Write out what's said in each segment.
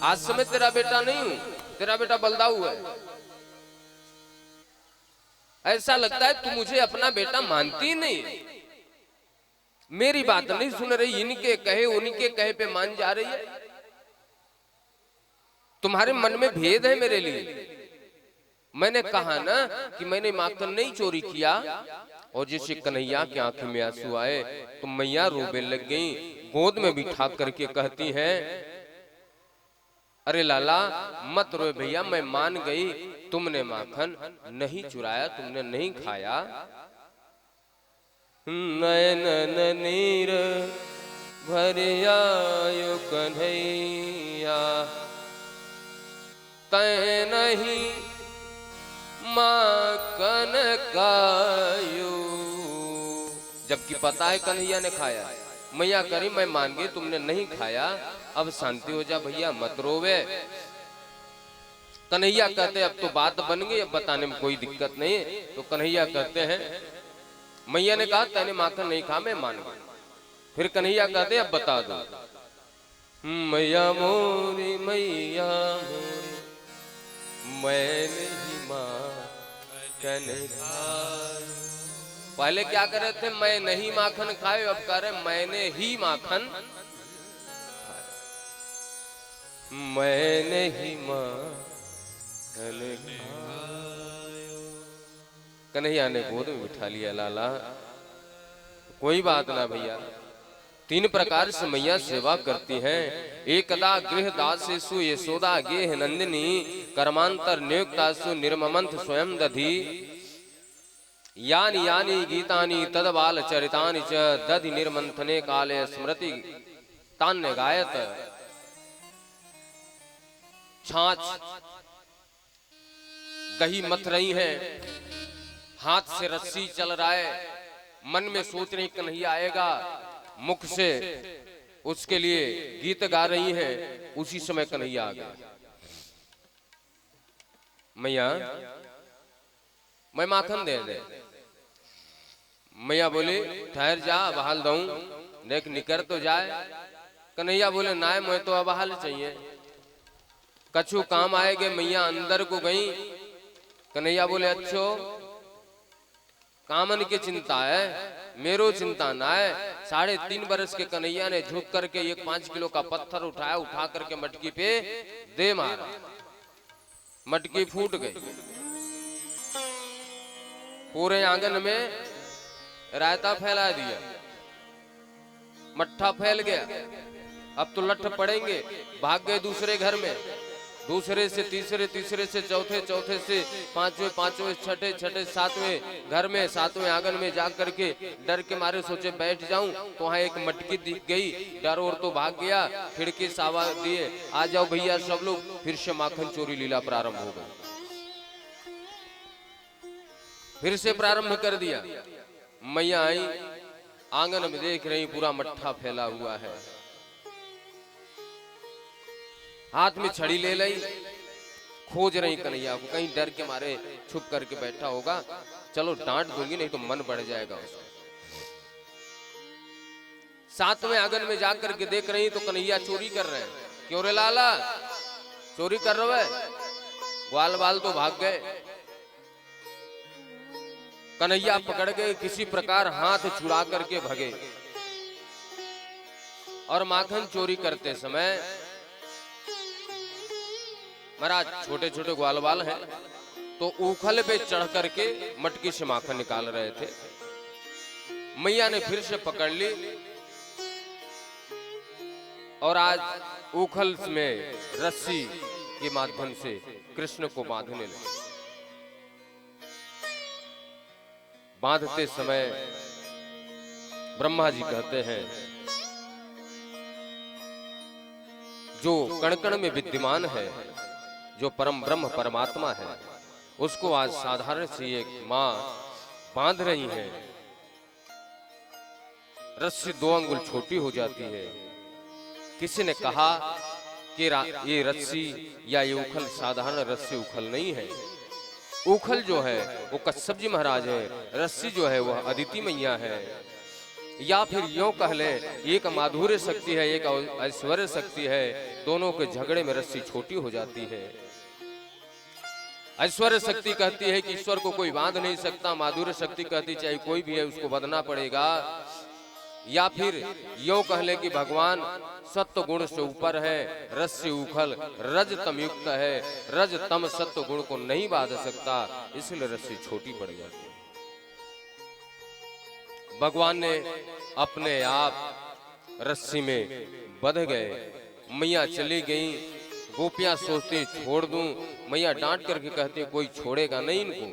आज से मैं तेरा बेटा नहीं हूं, तेरा बेटा बलदाऊ है। ऐसा लगता है तू मुझे अपना बेटा मानती नहीं, मेरी बात नहीं सुन रही, इनके कहे उनके कहे पे मान जा रही है। तुम्हारे मन में भेद है मेरे लिए। मैंने कहा ना कि मैंने माखन नहीं चोरी किया। और जैसे कन्हैया की आंखें में आंसू आए तो मैया रोबे लग गई, गोद में बिठा करके कहती हैं, अरे लाला मत रोए भैया, मैं मान गई, तुमने माखन नहीं चुराया, तुमने नहीं खाया। नयन नीर भरियायो कन्हैया, तै नहीं माखन खायो। जबकि पता है कन्हैया ने खाया। मैया करी मैं मान गई, तुमने नहीं खाया, अब शांति हो जा भैया, मत रोवे। कन्हैया कहते अब तो बात बन गई, अब बताने में कोई दिक्कत नहीं है। तो कन्हैया कहते हैं, मैया ने कहा तैने माखन नहीं खा, मैं मान गई। फिर कन्हैया कहते अब बता दो। मैया मोरी मैया मोरी, मैं नहीं माखन खाया। पहले क्या कर रहे थे, मैं नहीं माखन खाए, अब कह रहे मैंने ही माखन खाया। मैंने ही माखन खाया। कन्हैया ने गोद में बिठा लिया, लाला कोई बात ना भैया। 3 प्रकार से मैया सेवा करती हैं। एकदा गृह दासेषु यशोदा गेह नंदिनी, कर्मांतर नियुक्तासु निर्ममंथ स्वयं दधी। यानि यानि गीतानि तद बाल चरितानि च, दधि निर्मंथने काले स्मृति तान्य गायत। छाछ दही मथ रही हैं, हाथ से रस्सी चल रहा है, मन में सोच रही कन्हैया आएगा, मुख से उसके लिए गीत गा रही हैं। उसी समय कन्हैया आ गया। मैया मैं माखन दे दे। मैया बोले ठहर जा, बहाल दूं, देख निकर तो जाए। कन्हैया बोले ना मैं तो अबहाल चाहिए, कछु काम आएगे। मैया अंदर को गई। कन्हैया बोले अच्छो कामन की चिंता है, मेरो चिंता ना है। 3.5 बरस के कन्हैया ने झुक करके एक 5 किलो का पत्थर उठाया, उठा करके मटकी पे दे मारा, मटकी फूट गई। पूरे आंगन में रायता फैला दिया, मट्ठा फैल गया। अब तो लठ पड़ेंगे, भाग गए दूसरे घर में, दूसरे से तीसरे, तीसरे से चौथे, चौथे से पांचवें, पांचवें छठे, छठे सातवें घर में, सातवें आंगन में जा करके डर के मारे सोचे बैठ जाऊं, तो वहां एक मटकी दिख गई। डर और तो भाग गया, खिड़की से आवाज दिए आ जाओ भैया सब लोग। फिर से माखन चोरी लीला प्रारंभ हो गई, फिर से प्रारंभ कर दिया। मैया आई, आंगन में देख रही पूरा मट्ठा फैला हुआ है, हाथ में छड़ी ले ली, खोज रही कन्हैया को, कहीं डर के मारे छुप करके बैठा होगा, चलो डांट दूंगी नहीं तो मन बढ़ जाएगा उसका। 7वें आंगन में जाकर के देख रही तो कन्हैया चोरी कर रहे हैं। क्यों रे लाला चोरी कर रहे है? ग्वाल बाल तो भाग गए। कन्हैया पकड़ गए, किसी प्रकार हाथ छुड़ा करके भगे। और माखन चोरी करते समय महाराज छोटे छोटे ग्वाल बाल हैं, तो उखल पे चढ़ करके मटकी से माखन निकाल रहे थे। मैया ने फिर से पकड़ ली और आज उखल में रस्सी के माध्यम से कृष्ण को बांधने लगे। बांधते समय ब्रह्मा जी कहते हैं, जो कण कण में विद्यमान है, जो परम ब्रह्म परमात्मा है, उसको आज साधारण सी एक मां बांध रही है। रस्सी 2 अंगुल छोटी हो जाती है। किसी ने कहा कि ये रस्सी या ये उखल साधारण रस्सी उखल नहीं है। उखल जो है वो कश्यप जी महाराज है, रस्सी जो है वह अदिति मैया है। या फिर यूं कह ले, एक माधुर्य शक्ति है, एक ऐश्वर्य शक्ति है, दोनों के झगड़े में रस्सी छोटी हो जाती है। ऐश्वर्य शक्ति कहती है कि ईश्वर को कोई बांध नहीं सकता, माधुर्य शक्ति कहती चाहे कोई भी है उसको बंधना पड़ेगा। या फिर यूं कह ले कि भगवान सत्व गुण से ऊपर है, रस से उखल रज तम युक्त है, रज तम सत्व गुण को नहीं बांध सकता, इसलिए रस्सी छोटी पड़ जाती है। भगवान ने अपने आप रस्सी में बंध गए। मैया चली गई, गोपियां सोचती छोड़ दूं, मैया डांट करके कहती कोई छोड़ेगा नहीं इनको,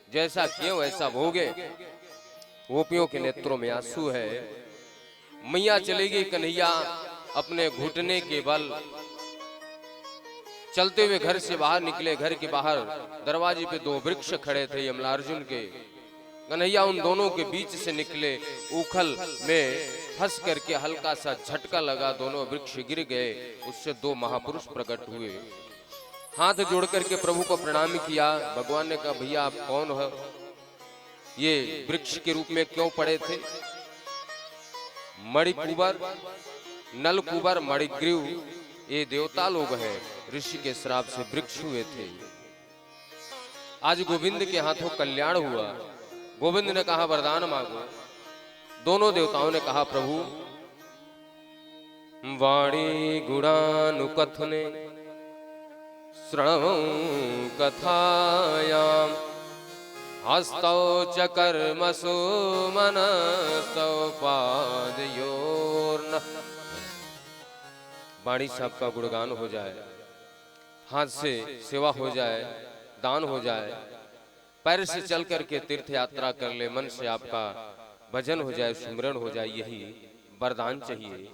जैसा क्यों वैसा भोगे। गोपियों के नेत्रों में आंसू है। मैया चली गई, कन्हैया अपने घुटने के बल चलते हुए घर से बाहर निकले। घर के बाहर दरवाजे पे दो वृक्ष खड़े थे यमलार्जुन के। कन्हैया उन दोनों के बीच से निकले, उखल में फंस करके हल्का सा झटका लगा, दोनों वृक्ष गिर गए। उससे दो महापुरुष प्रकट हुए, हाथ जोड़ करके प्रभु को प्रणाम किया। भगवान ने कहा भैया आप कौन हो, ये वृक्ष के रूप में क्यों पड़े थे? मणिकुबर, नलकुबर, मणिग्रीव ये देवता लोग हैं, ऋषि के श्राप से वृक्ष हुए थे। आज गोविंद के हाथों कल्याण हुआ। गोविंद ने कहा वरदान मांगो। दोनों देवताओं ने कहा प्रभु वाणी गुणानुकथने श्रवं कथायाम हस्तौ च कर्मसु मनसौ पादयोर्न। वाणी साहब का गुणगान हो जाए, हाथ से सेवा हो जाए, दान हो जाए, पैर से चल करके तीर्थ यात्रा कर ले, मन से आपका भजन हो जाए, सुमिरन हो जाए, यही वरदान चाहिए।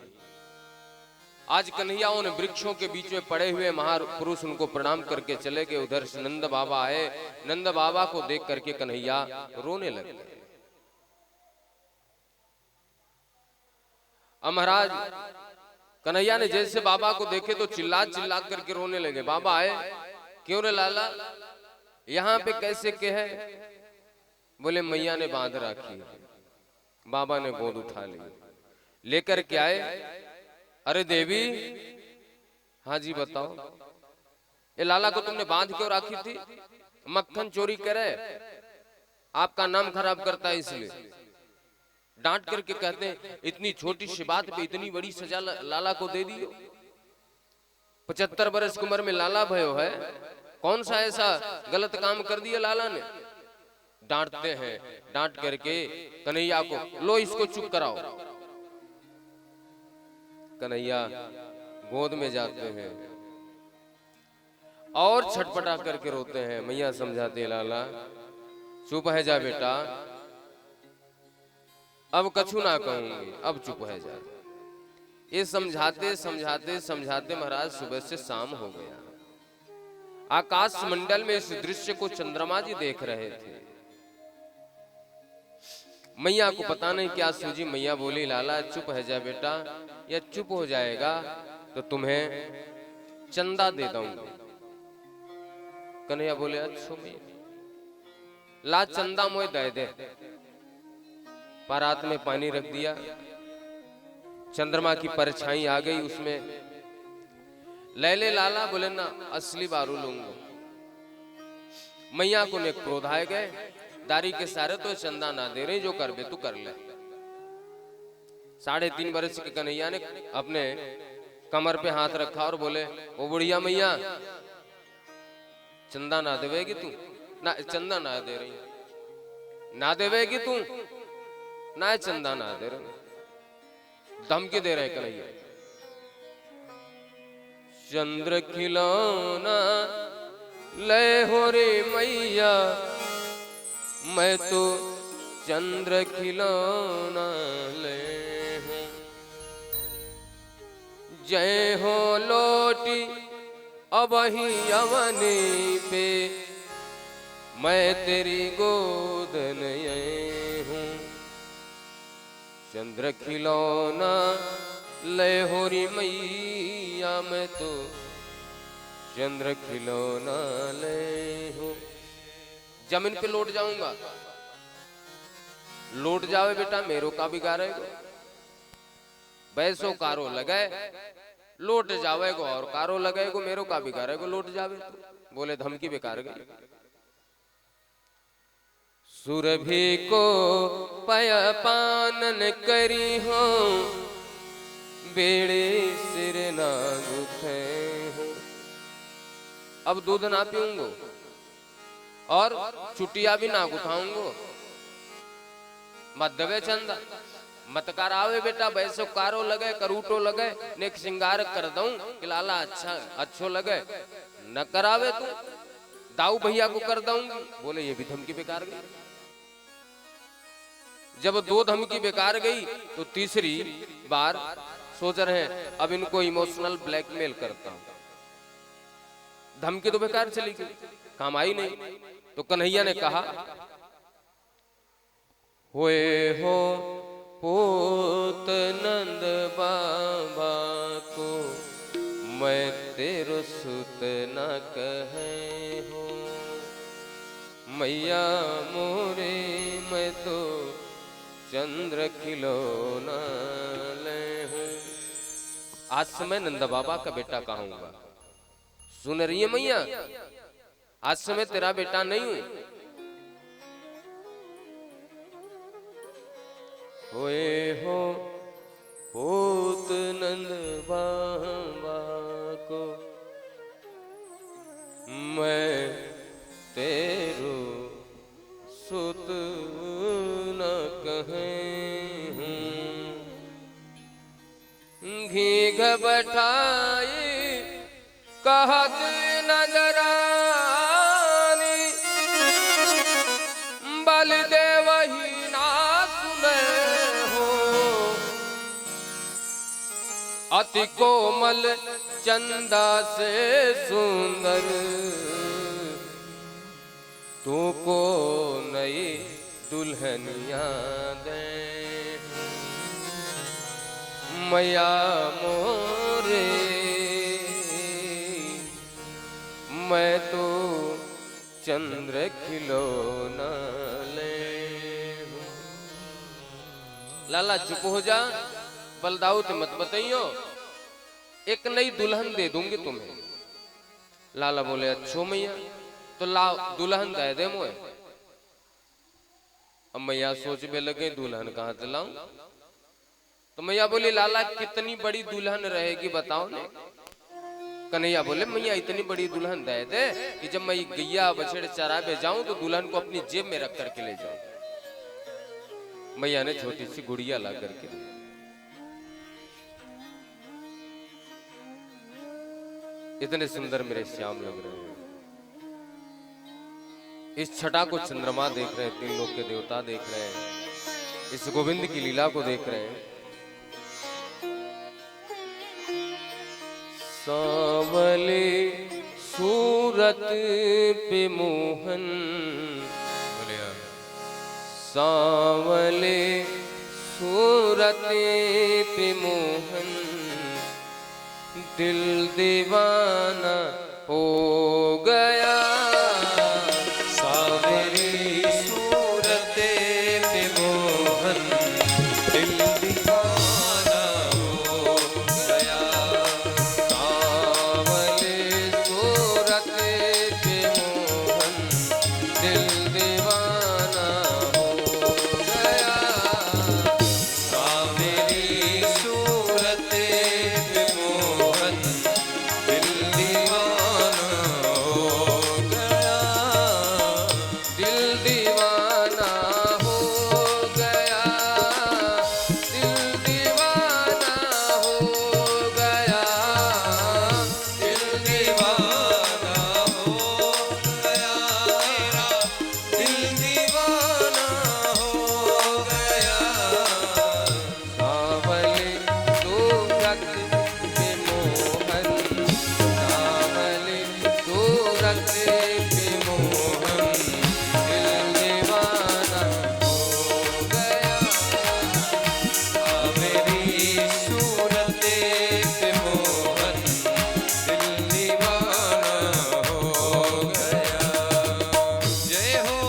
आज कन्हैया उन वृक्षों के बीच में पड़े हुए महापुरुष उनको प्रणाम करके चले गए। उधर से नंद बाबा आए, नंद बाबा को देख करके कन्हैया रोने लगे। अब महाराज कन्हैया ने जैसे बाबा को देखे तो चिल्ला चिल्ला करके रोने लगे। बाबा आए, क्यों रे लाला यहाँ पे कैसे के है? बोले मैया ने बांध रखी। बाबा ने गोद उठा ली, लेकर के आए। अरे देवी, हाँ जी बताओ, ये लाला को तुमने बांध क्यों रखी थी? मक्खन चोरी करे, आपका नाम खराब करता है इसलिए। डांट करके कहते हैं इतनी छोटी सी बात पे इतनी बड़ी सजा लाला को दे दी। 75 वर्ष की उम्र में लाला भयो है, कौन सा ऐसा गलत काम कर दिया लाला ने? डांटते हैं, डांट करके कन्हैया को लो इसको चुप कराओ। कन्हैया गोद में जाते हैं और छटपटा करके रोते हैं। मैया समझाते लाला चुप है जा बेटा, अब कछु ना कहूंगी, अब चुप है जा। ये समझाते समझाते समझाते महाराज सुबह से शाम हो गया। आकाश मंडल में इस दृश्य को चंद्रमा जी देख रहे थे। मैया को पता नहीं क्या सूझी। मैया बोली लाला चुप है जा बेटा, या चुप हो जाएगा तो तुम्हें चंदा दे दूंगी। कन्हैया बोले अच्छा मैया ला चंदा मोए दे दे। परात में पानी रख दिया, चंद्रमा की परछाई आ गई उसमें। ले ले लाला, बोले ना असली बारू लूंगा। मैया को ने क्रोध आए गए, दारी के सारे तो चंदा ना दे रहे, जो कर बे तू कर ले। 3.5 वर्ष के कन्हैया ने अपने कमर पे हाथ रखा और बोले ओ बुढ़िया मैया चंदा ना देवेगी तू? ना चंदा ना दे रही, ना देवेगी तू? ना चंदा ना दे रहे, धमकी दे रहे कन्हैया। चंद्र खिलौना ले हो रे मैया, मैं तो चंद्र खिलौना ले हूं। जय हो लोटी अब ही अवनी पे, मैं तेरी गोद नहीं हूं। चंद्र खिलौना ले हो री मैया, मैं तो चंद्र खिलौना ले हूं। जमीन पे लौट जाऊंगा, लौट जावे बेटा मेरो का बिगाड़ेगो, बैसो कारो लगे लौट जावेगो और कारो लगेगो मेरो का बिगाड़ेगो लौट जावे तो। बोले धमकी बेकार गई। सुरभि को पय पानन करी हो, बेड़े सिर ना गुथे हो। अब दूध ना पीऊंगो और चुटिया भी ना गुथाऊंगो, मत देवे चंदा, मत करावे बेटा, वैसे कारो लगे करूटो लगे नेक श्रृंगार कर दूं कि लाला अच्छा अच्छो लगे, न करावे तू दाऊ भैया को कर दूंगी। बोले ये भी धमकी बेकार गई। जब दो धमकी बेकार गई तो तीसरी बार सोच रहे हैं अब इनको इमोशनल ब्लैकमेल करता हूं। धमकी तो बेकार चली गई, काम आई नहीं। तो कन्हैया ने कहा होए हो पूत नंद बाबा को, मैं तेरो सुत न कहे हो। मैया मोरे मैं तो चंद्र खिलौना ले हूं। आज से मैं नंद बाबा का बेटा कहूंगा। सुन रही है मैया, आज से मैं तेरा बेटा नहीं हूं। होए हो पूत नंद बाबा को, मैं तेरो सुत न कहे हूं। घी घबठाई कहत नजरानी, बलदेव ही ना सुने हो। अति कोमल चंदा से सुंदर, तू को नई दुल्हनिया दे। मैया मोरे मैं तो चंद्र खिलौना ले हूं। लाला चुप हो जा, बलदाऊ ते मत बताइयो, एक नई दुल्हन दे दूंगी तुम्हें। लाला बोले अच्छो मैया, तो लाओ दुल्हन दे दे मोए। अब मैया सोचने लगे दुल्हन कहां से लाऊं। तो मैया बोली लाला कितनी बड़ी दुल्हन रहेगी बताओ ने। कन्हैया बोले मैया इतनी बड़ी दुल्हन दे दे कि जब मैं गैया बछड़े चरावे जाऊं तो दुल्हन को अपनी जेब में रख करके ले जाऊं। मैया ने छोटी सी गुड़िया ला करके दी। इतने सुंदर मेरे श्याम लग रहे हैं। इस छटा को चंद्रमा देख रहे हैं, तीन लोक के देवता देख रहे हैं, इस गोविंद की लीला को देख रहे हैं। सांवले सूरत पे मोहन, सांवले सूरत पे मोहन, दिल दीवाना हो गया। सांवली सूरत पे मोहन, दिल दीवाना हो गया। सांवले सूरत पे मोहन, दिल दीवाना हो गया। सांवली सूरत पे मोहन, दिल दीवाना हो गया। दिल दीवाना हो गया, दिल दीवाना हो गया। दिल दीवाना हो गया मेरा, दिल दीवाना हो गया। सांवले सूरत पे मोहन, सांवले सूरत पे मोहन, दिल दीवाना हो गया। मेरी सूरत पे मोहन, दिल दीवाना हो गया। जय हो।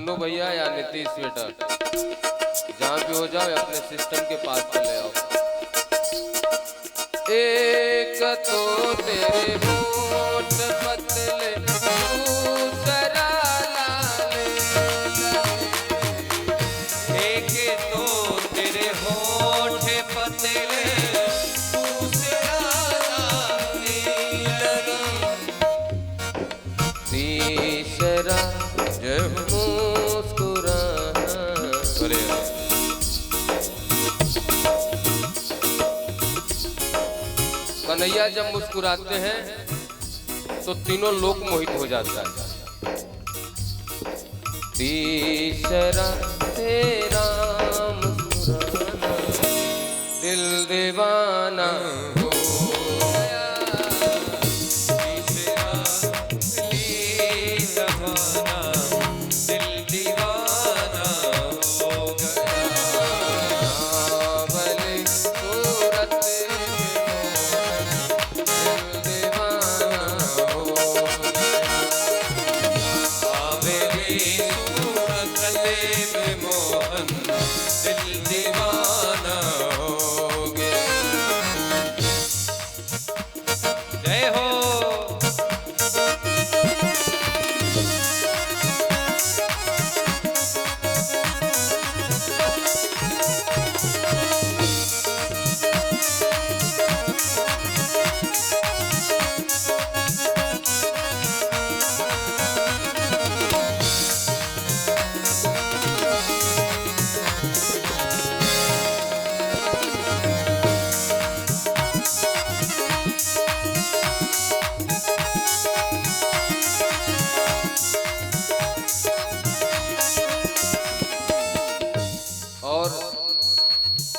पन्नू भैया या नीतीश बेटा, जहाँ भी हो जाओ अपने सिस्टम के पास चले आओ। एक तो तेरे होठ पतले दूसरा लाले, एक तो तेरे होठ पतले दूसरा नीला, तीसरा जय हो मुस्कुराना। अरे कन्हैया जब मुस्कुराते हैं तो तीनों लोक मोहित हो जाता है। तीसरा तेरा मुस्कुराना दिल दीवाना हो गया। तीसरा दीवाना दिल दीवाना हो गया, भले सूरत दिल दीवाना हो आवेरी सूरत में मोहन दिल दीवाना हो गया। जय हो और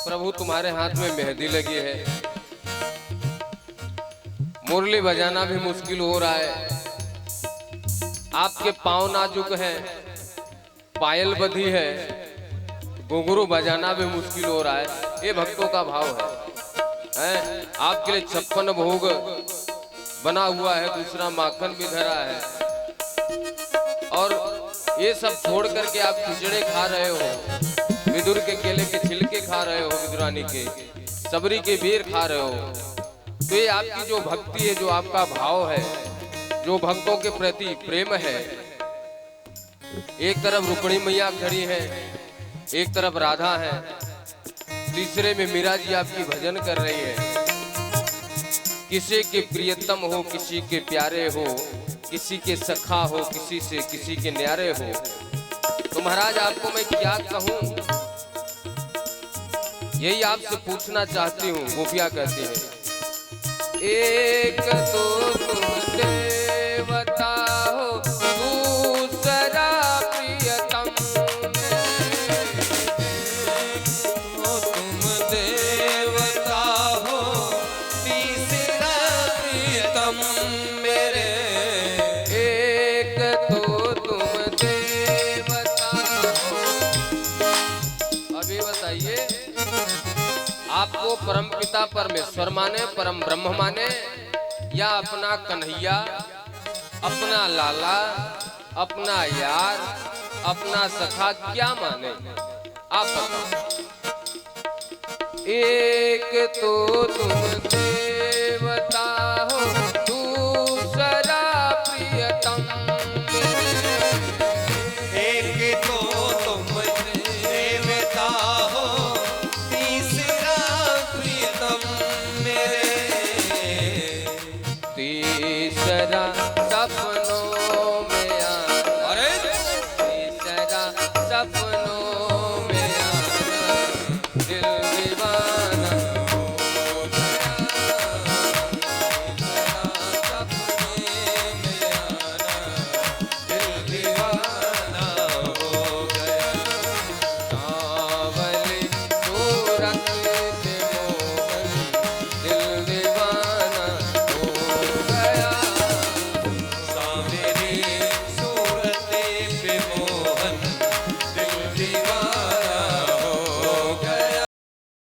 प्रभु तुम्हारे हाथ में मेहंदी लगी है, मुरली बजाना भी मुश्किल हो रहा है, आपके पाँव नाजुक हैं, पायल बधी है, घुंघरू बजाना भी मुश्किल हो रहा है। ये भक्तों का भाव है। आपके लिए 56 भोग बना हुआ है, दूसरा माखन भी धरा है, और ये सब छोड़ करके आप खिचड़े खा रहे हो, विदुर के केले के छिलके खा रहे हो, विदुरानी के सबरी के बेर खा रहे हो। तो ये आपकी जो भक्ति है, जो आपका भाव है, जो भक्तों के प्रति प्रेम है। एक तरफ रुक्मिणी मैया खड़ी है, एक तरफ राधा है, तीसरे में मीरा जी आपकी भजन कर रही है। किसी के प्रियतम हो, किसी के प्यारे हो, किसी के सखा हो, किसी से किसी के न्यारे हो। तो महाराज आपको मैं क्या कहूँ, यही आपसे पूछना चाहती हूँ। गोपिया कहती है, एक तो तुम देवता हो, दूसरा प्रियतम, ओ तुम देवता हो, तीसरा प्रियतम मेरे। एक तो तुम देवता हो। अभी बताइए, आपको परमपिता परमेश्वर माने, परम ब्रह्म माने, या अपना कन्हैया, अपना लाला, अपना यार, अपना सखा क्या माने? आप बताओ। एक तो तुम देवता हो, दूसरा प्रियतम,